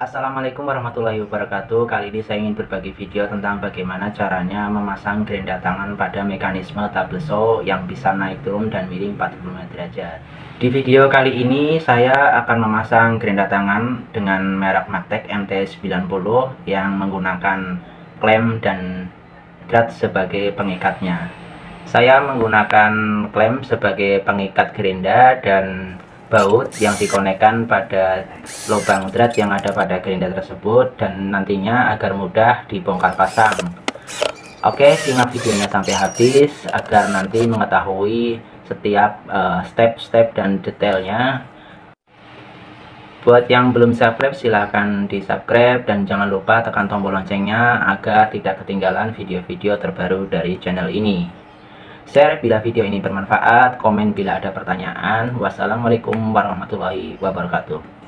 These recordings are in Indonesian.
Assalamualaikum warahmatullahi wabarakatuh. Kali ini saya ingin berbagi video tentang bagaimana caranya memasang gerinda tangan pada mekanisme tabel saw yang bisa naik turun dan miring 45 derajat. Di video kali ini saya akan memasang gerinda tangan dengan merek Magtech MT90 yang menggunakan klem dan drat sebagai pengikatnya. Saya menggunakan klem sebagai pengikat gerinda dan baut yang dikonekkan pada lubang drat yang ada pada gerinda tersebut, dan nantinya agar mudah dibongkar pasang. Oke, simak videonya sampai habis agar nanti mengetahui setiap step-step dan detailnya. Buat yang belum subscribe, silahkan di subscribe dan jangan lupa tekan tombol loncengnya agar tidak ketinggalan video-video terbaru dari channel ini. Share bila video ini bermanfaat, komen bila ada pertanyaan. Wassalamualaikum warahmatullahi wabarakatuh.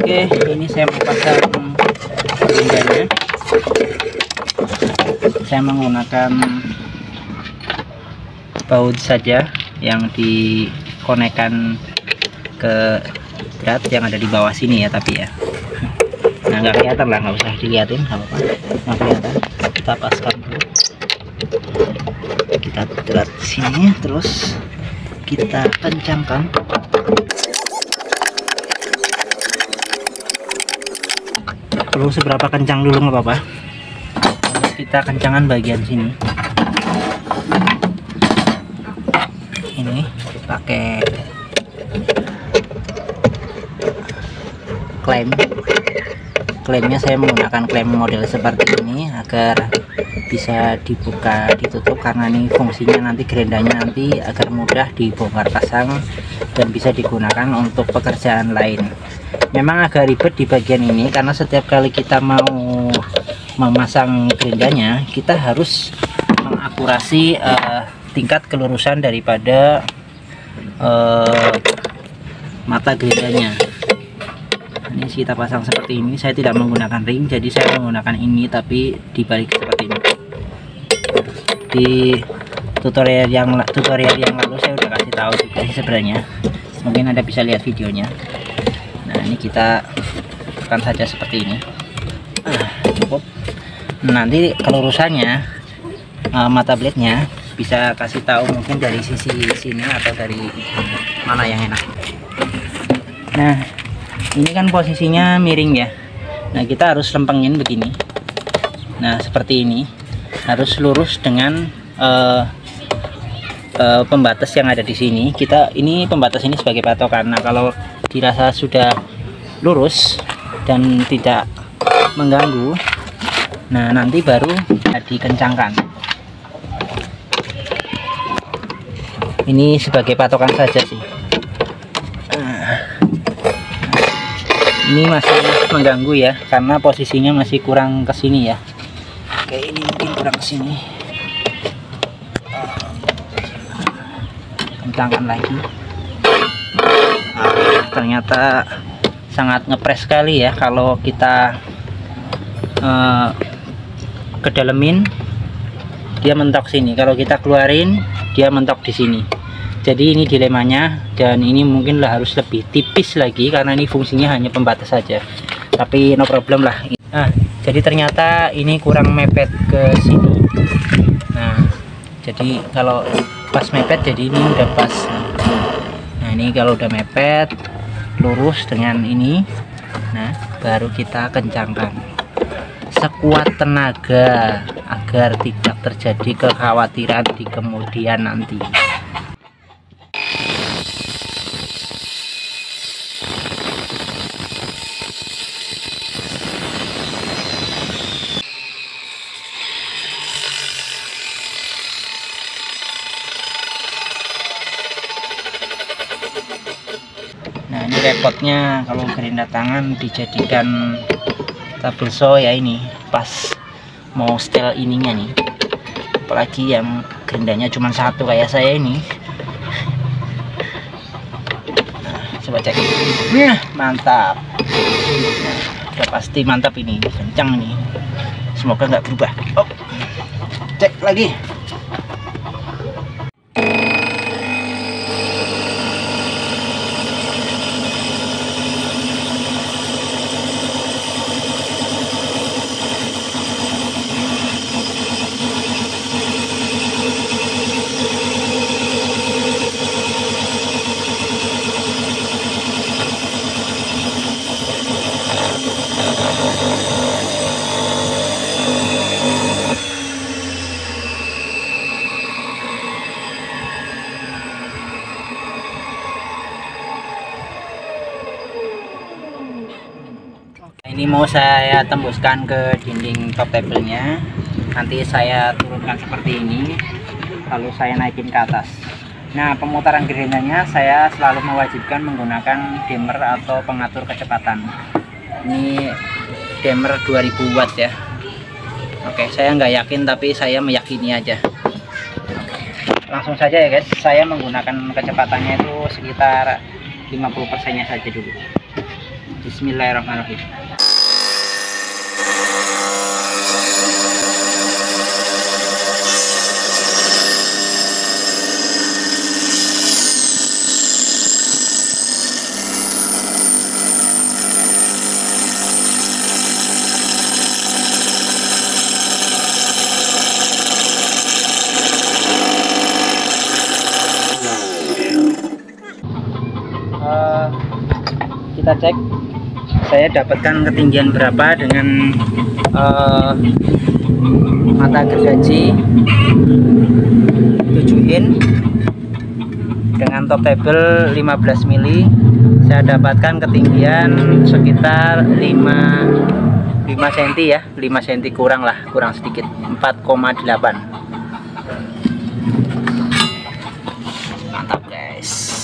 Oke, ini saya mau pasang gerindanya. Saya menggunakan baut saja yang dikonekkan ke drat yang ada di bawah sini ya, tapi ya. Nah, nggak kelihatan lah, nggak usah dilihatin, nggak apa-apa, nggak kelihatan. Kita paskan dulu. Kita drat sini, terus kita kencangkan. Perlu seberapa kencang dulu nggak apa-apa. Kita kencangkan bagian sini. Ini pakai klem. Klemnya saya menggunakan klem model seperti ini agar bisa dibuka ditutup, karena ini fungsinya nanti gerindanya nanti agar mudah dibongkar pasang dan bisa digunakan untuk pekerjaan lain. Memang agak ribet di bagian ini karena setiap kali kita mau memasang gerindanya kita harus mengakurasi tingkat kelurusan daripada mata gerindanya. Ini kita pasang seperti ini. Saya tidak menggunakan ring, jadi saya menggunakan ini tapi dibalik seperti ini. Di tutorial yang lalu saya udah kasih tahu juga sih sebenarnya, mungkin Anda bisa lihat videonya. Nah, ini kita tekan saja seperti ini. Cukup. Nanti kelurusannya mata blade-nya bisa kasih tahu mungkin dari sisi sini atau dari mana yang enak. Nah, ini kan posisinya miring ya. Nah, kita harus lempengin begini. Nah, seperti ini. Harus lurus dengan pembatas yang ada di sini. Ini pembatas ini sebagai patokan. Nah, kalau dirasa sudah lurus dan tidak mengganggu, nah nanti baru dikencangkan. Ini sebagai patokan saja sih. Ini masih mengganggu ya, karena posisinya masih kurang ke sini ya. Oke, ini mungkin kurang ke sini. Kencangkan lagi. Ternyata sangat ngepres sekali ya kalau kita kedalemin, dia mentok sini. Kalau kita keluarin, dia mentok di sini. Jadi ini dilemanya, dan ini mungkinlah harus lebih tipis lagi karena ini fungsinya hanya pembatas saja. Tapi no problem lah. Nah, jadi ternyata ini kurang mepet ke sini. Nah, jadi kalau pas mepet, jadi ini udah pas. Nah, ini kalau udah mepet lurus dengan ini, nah baru kita kencangkan sekuat tenaga agar tidak terjadi kekhawatiran di kemudian nanti. Nah, ini repotnya kalau gerinda tangan dijadikan tabel saw ya, ini pas mau setel ininya nih, apalagi yang gerindanya cuma satu kayak saya ini. Nah, coba cek. Nah, mantap. Nah, udah pasti mantap ini, kencang nih, semoga nggak berubah. Oh, cek lagi. Ini mau saya tembuskan ke dinding top table-nya. Nanti saya turunkan seperti ini, lalu saya naikin ke atas. Nah, pemutaran gerindanya saya selalu mewajibkan menggunakan dimmer atau pengatur kecepatan. Ini dimmer 2000 watt ya. Oke, saya nggak yakin tapi saya meyakini aja. Langsung saja ya guys, saya menggunakan kecepatannya itu sekitar 50%-nya saja dulu. Bismillahirrahmanirrahim. Kita cek saya dapatkan ketinggian berapa dengan mata gergaji 7 in dengan top table 15 mili. Saya dapatkan ketinggian sekitar 5 cm ya, 5 cm kurang lah, kurang sedikit, 4,8. Mantap guys.